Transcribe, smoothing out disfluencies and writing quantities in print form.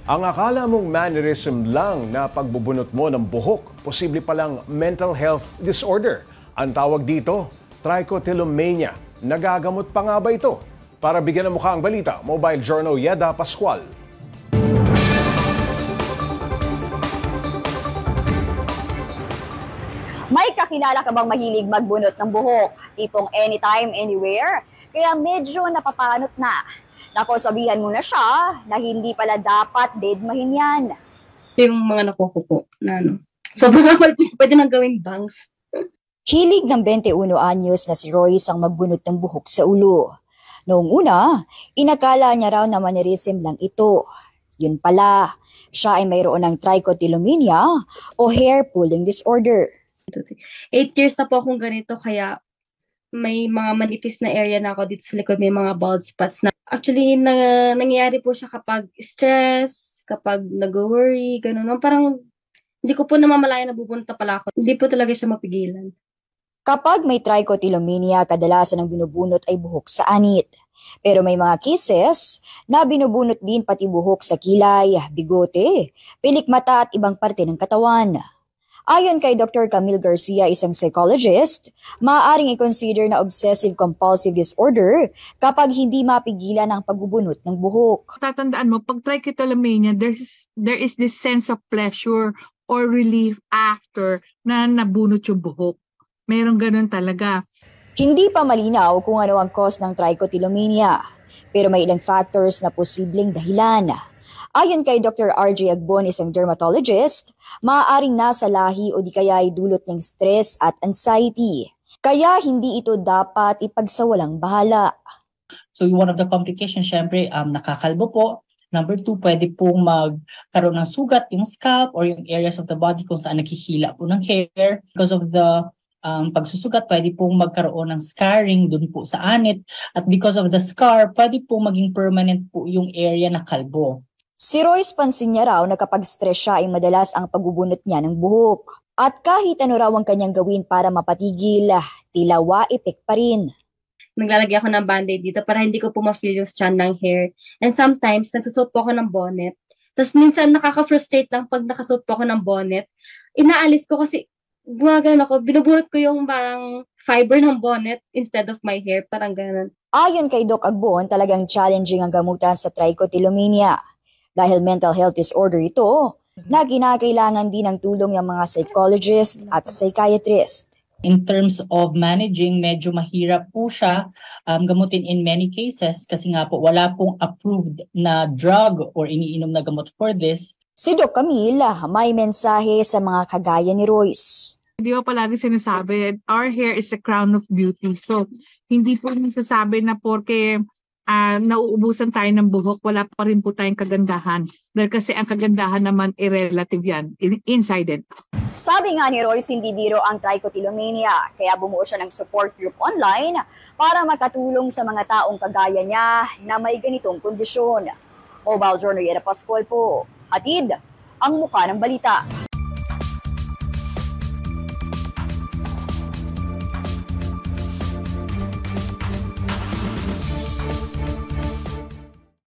Ang akala mong mannerism lang na pagbubunot mo ng buhok, posible palang mental health disorder. Ang tawag dito, trichotillomania. Nagagamot pa nga ba ito? Para bigyan ng mukha ang balita, Mobile Journal Yeda Pascual. May kakilala ka bang mahilig magbunot ng buhok? Tipong anytime, anywhere? Kaya medyo napapanot na. Nako, sabihan mo na siya na hindi pala dapat dedmahin yan. Yung mga nakukupo na sobrang kapal po, pwede nang gawing bangs. Hilig ng 21 anyos na si Royce ang magbunot ng buhok sa ulo. Noong una, inakala niya raw na mannerism lang ito. Yun pala, siya ay mayroon ng trichotillomania o hair pulling disorder. 8 years na po akong ganito, kaya may mga manipis na area na ako dito sa likod, may mga bald spots na. Actually, nangyayari po siya kapag stress, kapag nag-worry, gano'n. Parang hindi ko po namamalayan na bubunta pala ako. Hindi po talaga siya mapigilan. Kapag may trichotillomania, kadalasan ang binubunot ay buhok sa anit. Pero may mga cases na binubunot din pati buhok sa kilay, bigote, pilik mata at ibang parte ng katawan. Ayon kay Dr. Camille Garcia, isang psychologist, maaaring i-consider na obsessive-compulsive disorder kapag hindi mapigilan ang pagbubunot ng buhok. Tatandaan mo, pag trichotillomania, there is this sense of pleasure or relief after na nabunot yung buhok. Merong ganun talaga. Hindi pa malinaw kung ano ang cause ng trichotillomania, pero may ilang factors na posibleng dahilan. Ayon kay Dr. RJ Agbon, isang dermatologist, maaaring nasa lahi o di kaya ay dulot ng stress at anxiety. Kaya hindi ito dapat ipagsawalang bahala. So one of the complications, syempre, nakakalbo po. Number 2, pwede pong magkaroon ng sugat yung scalp or yung areas of the body kung saan naghihila po ng hair. Because of the pagsusugat, pwede pong magkaroon ng scarring dun po sa anit. At because of the scar, pwede pong maging permanent po yung area na kalbo. Si Royce, pansin niya raw na kapag stress siya ay madalas ang pagbubunot niya ng buhok. At kahit ano raw ang kanyang gawin para mapatigil, tila wa-epek pa rin. Naglalagay ako ng band-aid dito para hindi ko po ma-feel yung strand ng hair. And sometimes, nagsusuot po ako ng bonnet. Tapos minsan nakaka-frustrate lang pag nakasuot po ako ng bonnet. Inaalis ko kasi gumagano ako, binubunot ko yung parang fiber ng bonnet instead of my hair, parang ganun. Ayon kay Doc Agbon, talagang challenging ang gamutan sa trichotillomania. Dahil mental health disorder ito, na kinakailangan din ng tulong ng mga psychologist at psychiatrist. In terms of managing, medyo mahirap po siya gamutin in many cases kasi nga po wala pong approved na drug or iniinom na gamot for this. Si Doc Camille may mensahe sa mga kagaya ni Royce. Hindi ko palagi sinasabi, our hair is a crown of beauty. So, hindi po nasasabi na porke nauubusan tayo ng buhok, wala pa rin po tayong kagandahan. Dahil kasi ang kagandahan naman relative yan, inside it. Sabi nga ni Royce, hindi biro ang trichotillomania, kaya bumuo siya ng support group online para makatulong sa mga taong kagaya niya na may ganitong kondisyon. Mobile Journal Yeda Pascual po, hatid ang mukha ng balita.